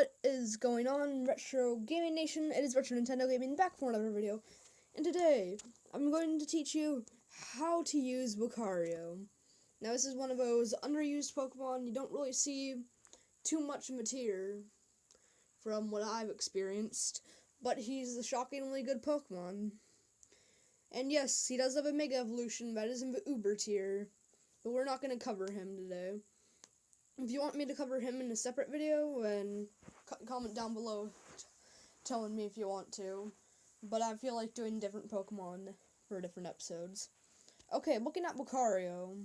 What is going on, Retro Gaming Nation? It is Retro Nintendo Gaming back for another video. And today, I'm going to teach you how to use Lucario. Now, this is one of those underused Pokemon you don't really see too much of it here, from what I've experienced. But he's a shockingly good Pokemon. And yes, he does have a Mega Evolution that is in the Uber tier, but we're not going to cover him today. If you want me to cover him in a separate video, then comment down below telling me if you want to. But I feel like doing different Pokemon for different episodes. Okay, looking at Lucario.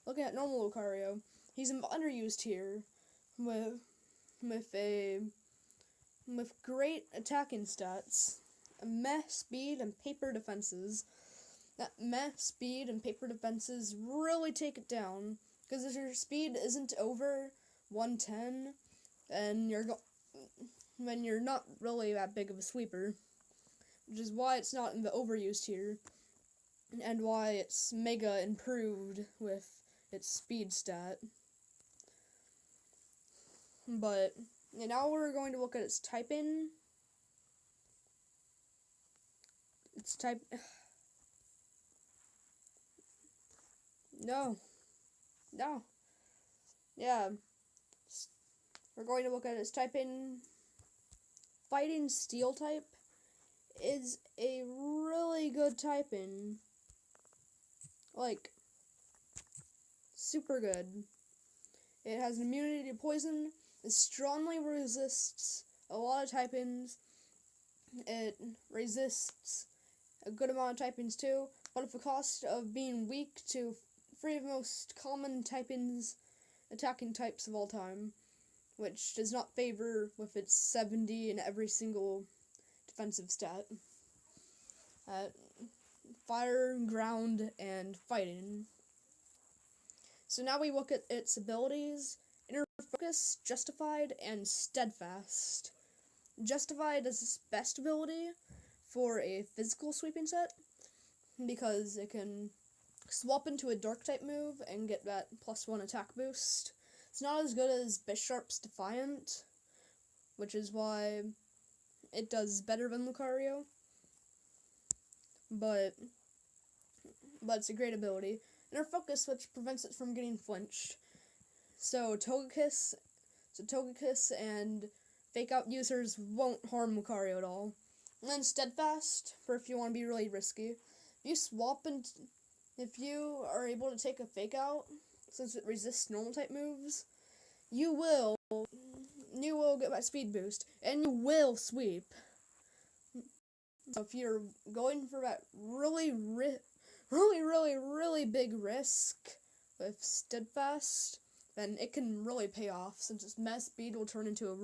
Looking at normal Lucario. He's an underused tier with great attacking stats, meh speed and paper defenses. That meh speed and paper defenses really take it down. Because if your speed isn't over 110, then you're not really that big of a sweeper, which is why it's not in the overused tier, and why it's mega improved with its speed stat. But now we're going to look at its typing. No. Yeah. We're going to look at its typing. Fighting Steel type is a really good typing. Like, super good. It has an immunity to poison. It strongly resists a lot of typings. It resists a good amount of typings too, but at the cost of being weak to three of the most common attacking types of all time, which does not favor with its 70 in every single defensive stat. Fire, ground, and fighting. So now we look at its abilities: Inner Focus, Justified, and Steadfast. Justified is its best ability for a physical sweeping set, because it can swap into a dark type move and get that +1 attack boost. It's not as good as Bisharp's Defiant, which is why it does better than Lucario. But it's a great ability. Inner Focus, which prevents it from getting flinched. So Togekiss and Fake Out users won't harm Lucario at all. And then Steadfast, for if you want to be really risky. If you are able to take a Fake Out, since it resists normal type moves, you will get that speed boost, and you will sweep. So if you're going for that really big risk with Steadfast, then it can really pay off, since its mass speed will turn into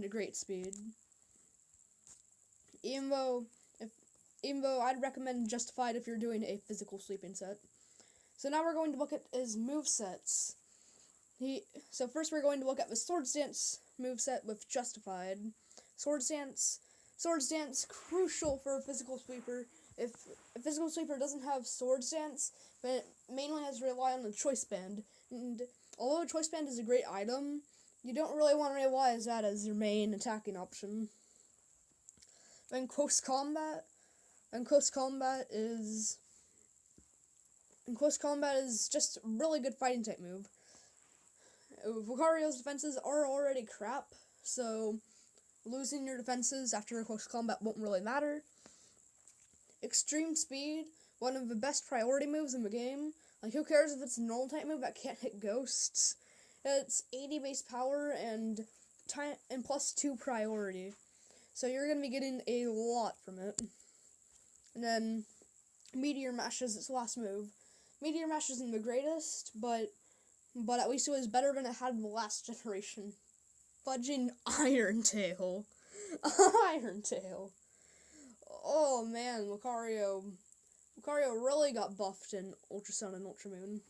great speed. Even though I'd recommend Justified if you're doing a physical sweeping set. So now we're going to look at his movesets. So first we're going to look at the Swords Dance moveset with Justified. Swords Dance, crucial for a physical sweeper. If a physical sweeper doesn't have Swords Dance, but it mainly has to rely on the Choice Band. And although the Choice Band is a great item, you don't really want to rely on that as your main attacking option. In close combat is just a really good fighting type move. Lucario's defenses are already crap, so losing your defenses after a close combat won't really matter. Extreme Speed, one of the best priority moves in the game. Like, who cares if it's a normal type move that can't hit ghosts? It's 80 base power and +2 priority. So you're going to be getting a lot from it. And then Meteor Mash is its last move. Meteor Mash isn't the greatest, but at least it was better than it had in the last generation. Fudging Iron Tail. Iron Tail. Oh man, Lucario really got buffed in Ultra Sun and Ultra Moon.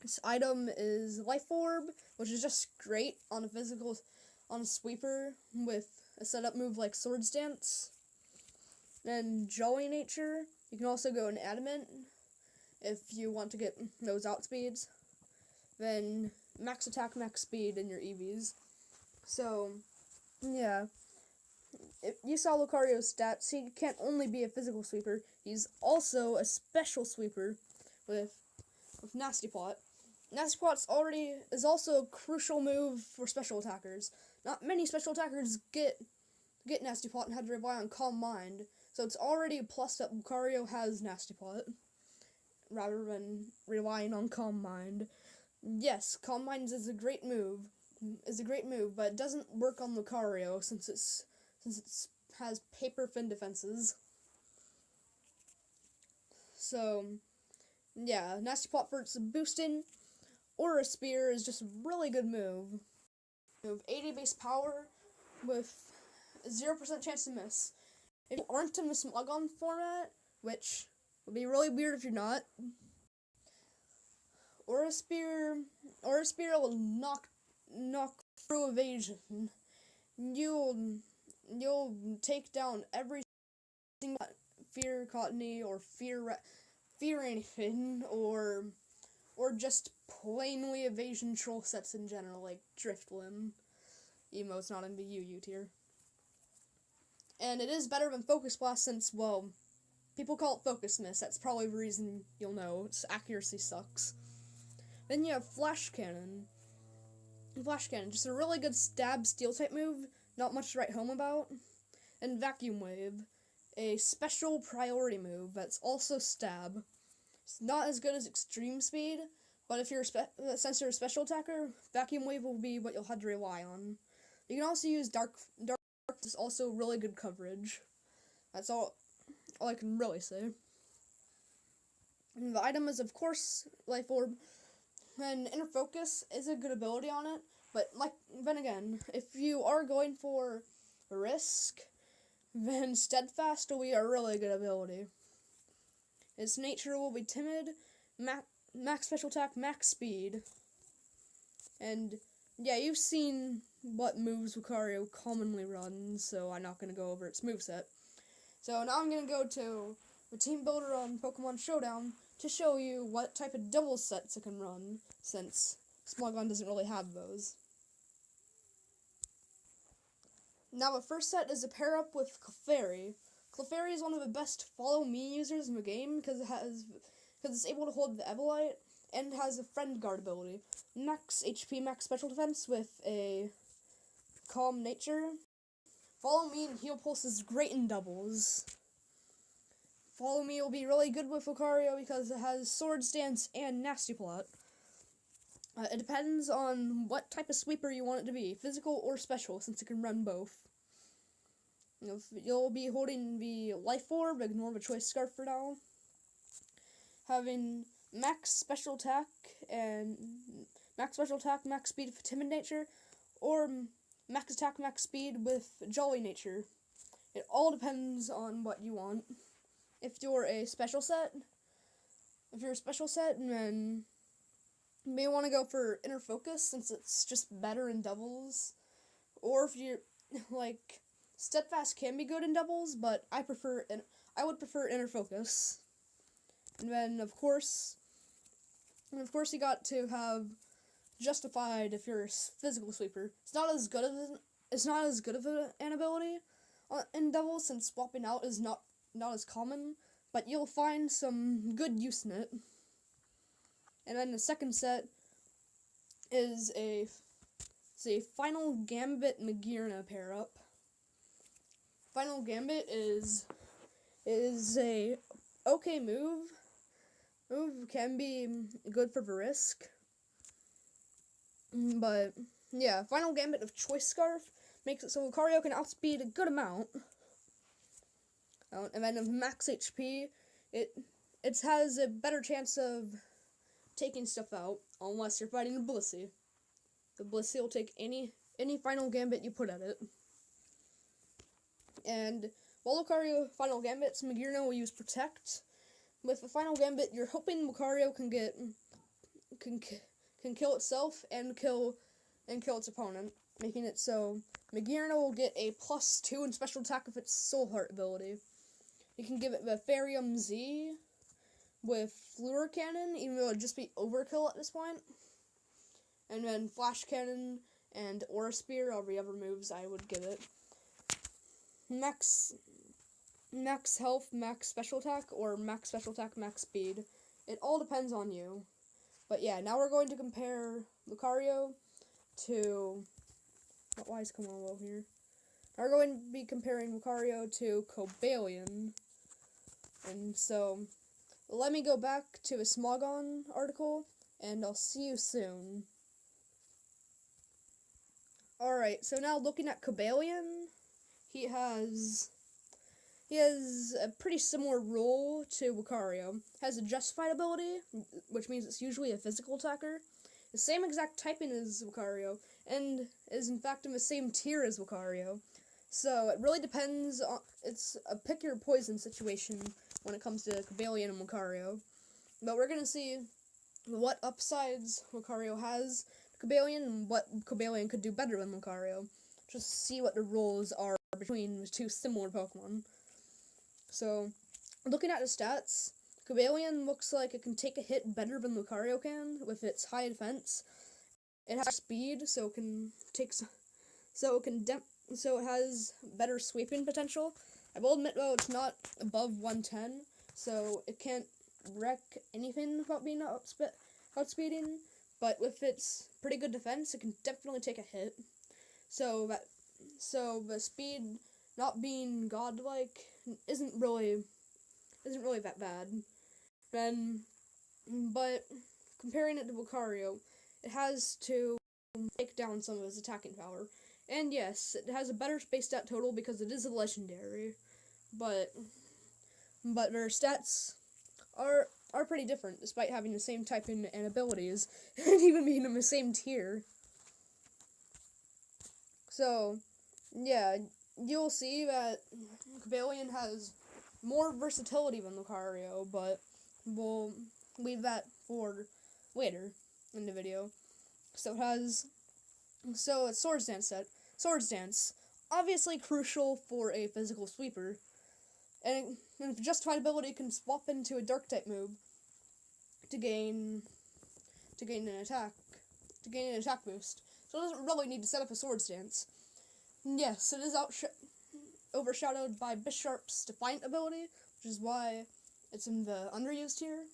Its item is Life Orb, which is just great on a sweeper with a setup move like Swords Dance. Then Jolly Nature. You can also go in Adamant if you want to get those outspeeds. Then max attack, max speed in your EVs. So, yeah. If you saw Lucario's stats, he can't only be a physical sweeper, he's also a special sweeper with Nasty Plot. Nasty Plot is also a crucial move for special attackers. Not many special attackers get Nasty Plot and have to rely on Calm Mind, so it's already a plus that Lucario has Nasty Plot, rather than relying on Calm Mind. Yes, Calm Mind is a great move, but it doesn't work on Lucario since it has paper fin defenses. So, yeah, Nasty Plot for its boosting. Aura Spear is just a really good move. 80 base power with 0% chance to miss. If you aren't in the Smogon format, which would be really weird if you're not, Aura Spear will knock through evasion. You'll take down every single fear Cottony or fear anything or just plainly evasion troll sets in general, like Driftlim. Emo's not in the UU tier. And it is better than Focus Blast since, well, people call it Focus Miss. That's probably the reason you'll know. Its accuracy sucks. Then you have Flash Cannon. Just a really good stab steel type move, not much to write home about. And Vacuum Wave, a special priority move that's also stab. It's not as good as Extreme Speed, but if you're since you're a special attacker, Vacuum Wave will be what you'll have to rely on. You can also use Dark is also really good coverage. That's all I can really say. And the item is, of course, Life Orb. And Inner Focus is a good ability on it, but then again, if you are going for risk, then Steadfast will be a really good ability. Its nature will be timid, max special attack, max speed. And yeah, you've seen what moves Lucario commonly runs, so I'm not going to go over its moveset. So now I'm going to go to the team builder on Pokemon Showdown to show you what type of double sets it can run, since Smogon doesn't really have those. Now the first set is a pair up with Clefairy. Clefairy is one of the best follow me users in the game because it's able to hold the Evolite and has a friend guard ability. Max HP, max special defense with a calm nature. Follow me and Heal Pulse is great in doubles. Follow me will be really good with Lucario because it has Sword Stance and Nasty Plot. It depends on what type of sweeper you want it to be, physical or special, since it can run both. You'll be holding the Life Orb, ignore the Choice Scarf for now. Having max special attack, max speed with Timid Nature, or max attack, max speed with Jolly Nature. It all depends on what you want. If you're a special set, then you may want to go for Inner Focus since it's just better in doubles. Or if you're Steadfast can be good in doubles, but I would prefer Inner Focus. And then of course you got to have Justified if you're a physical sweeper. It's not as good of an ability in doubles since swapping out is not as common, but you'll find some good use in it. And then the second set is a Final Gambit Magearna pair up. Final Gambit is a okay move. Can be good for the risk. But yeah, Final Gambit of Choice Scarf makes it so Lucario can outspeed a good amount. And then of max HP, it has a better chance of taking stuff out, unless you're fighting a Blissey. The Blissey will take any Final Gambit you put at it. And while Lucario Final Gambits, Magearna will use Protect. With the Final Gambit, you're hoping Lucario can kill itself and kill its opponent, making it so Magearna will get a +2 in special attack with its Soul Heart ability. You can give it the Therium Z with Fluor Cannon, even though it would just be overkill at this point. And then Flash Cannon and Aura Spear, every other moves I would give it. Max health, max special attack, or max special attack, max speed. It all depends on you. But yeah, now we're going to compare Lucario to... Why is Komodo here? Now we're going to be comparing Lucario to Cobalion. And so, let me go back to a Smogon article, and I'll see you soon. Alright, so now looking at Cobalion, he has a pretty similar role to Lucario. Has a Justified ability, which means it's usually a physical attacker. The same exact typing as Lucario, and is in fact in the same tier as Lucario. So it really depends on, it's a pick your poison situation when it comes to Cobalion and Lucario. But we're gonna see what upsides Lucario has to Cobalion and what Cobalion could do better than Lucario. Just see what the roles are between the two similar Pokemon. So, looking at the stats, Cobalion looks like it can take a hit better than Lucario can with its high defense. It has speed, so it has better sweeping potential. I will admit though it's not above 110, so it can't wreck anything without being outspeeding. But with its pretty good defense, it can definitely take a hit. So the speed not being godlike isn't really that bad. But comparing it to Lucario, it has to take down some of his attacking power. And yes, it has a better space stat total because it is a legendary. But their stats are pretty different, despite having the same typing and abilities, and even being in the same tier. So, yeah, you'll see that Cobalion has more versatility than Lucario, but we'll leave that for later in the video. So it's Swords Dance set. Swords Dance, obviously crucial for a physical sweeper, and if Justified ability can swap into a Dark type move to gain an attack boost. So it doesn't really need to set up a Swords Dance. Yes, it is overshadowed by Bisharp's Defiant ability, which is why it's in the underused tier.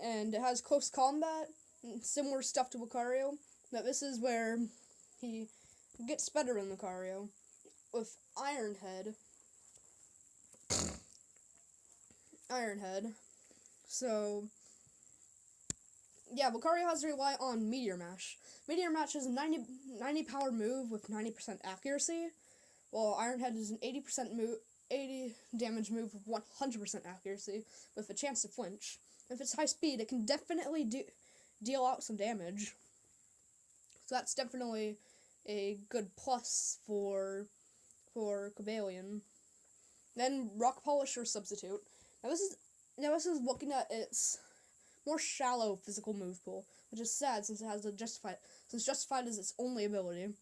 And it has Close Combat, similar stuff to Lucario. Now this is where he gets better than Lucario with Iron Head. So, yeah, Lucario has to rely on Meteor Mash. Meteor Mash is a 90 power move with 90% accuracy, while Iron Head is an 80 damage move with 100% accuracy, with a chance to flinch. If it's high speed, it can definitely deal out some damage. So that's definitely a good plus for Cobalion. Then Rock Polish or Substitute. Now this is looking at its more shallow physical move pool, which is sad since it has a Justified. Since Justified is its only ability.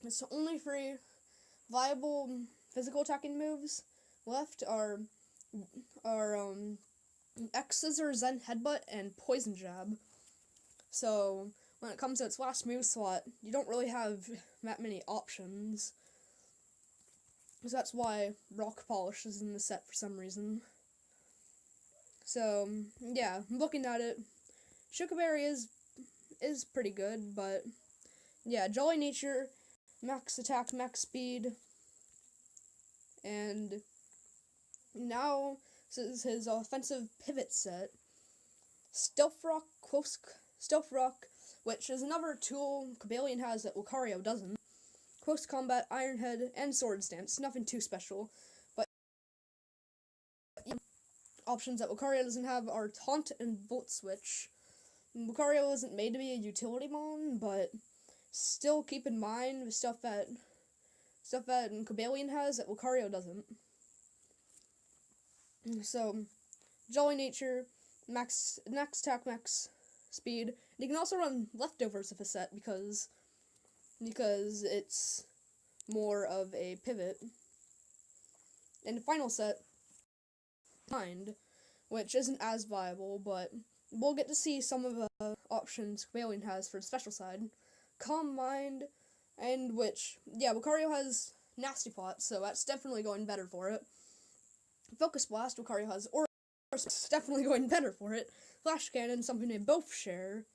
Its only three viable physical attacking moves left are X Scissor, Zen Headbutt, and Poison Jab. So when it comes to its last move slot, you don't really have that many options. So that's why Rock Polish is in the set for some reason. So, yeah, looking at it, Shukaberry is pretty good, but yeah, Jolly Nature, max attack, max speed, and now this is his offensive pivot set. Stealth Rock, which is another tool Cobalion has that Lucario doesn't. Close Combat, Iron Head, and Swords Dance. Nothing too special, but options that Lucario doesn't have are Taunt and Volt Switch. Lucario isn't made to be a utility mon, but still keep in mind the stuff that Cobalion has that Lucario doesn't. So, Jolly Nature, max attack, max speed. And you can also run Leftovers of a set because it's more of a pivot. And the final set, Mind, which isn't as viable, but we'll get to see some of the options Chameleon has for the special side. Calm Mind, and which, yeah, Lucario has Nasty Plot, so that's definitely going better for it. Focus Blast, Lucario has Aura, it's definitely going better for it. Flash Cannon, something they both share.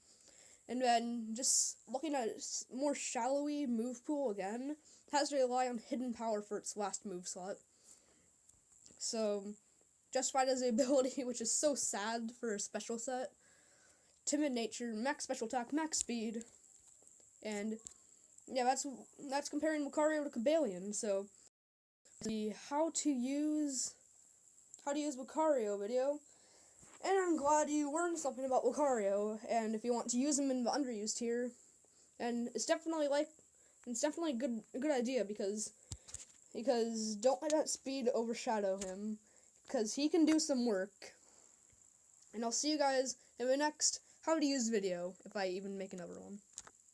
And then, just looking at its more shallowy move pool again, has to rely on Hidden Power for its last move slot. So, Justified as the ability, which is so sad for a special set. Timid Nature, max special attack, max speed. And, yeah, that's comparing Lucario to Cobalion. So, the how to use Lucario video. And I'm glad you learned something about Lucario, and if you want to use him in the underused tier, and it's definitely a good idea because don't let that speed overshadow him, because he can do some work. And I'll see you guys in the next how to use video, if I even make another one.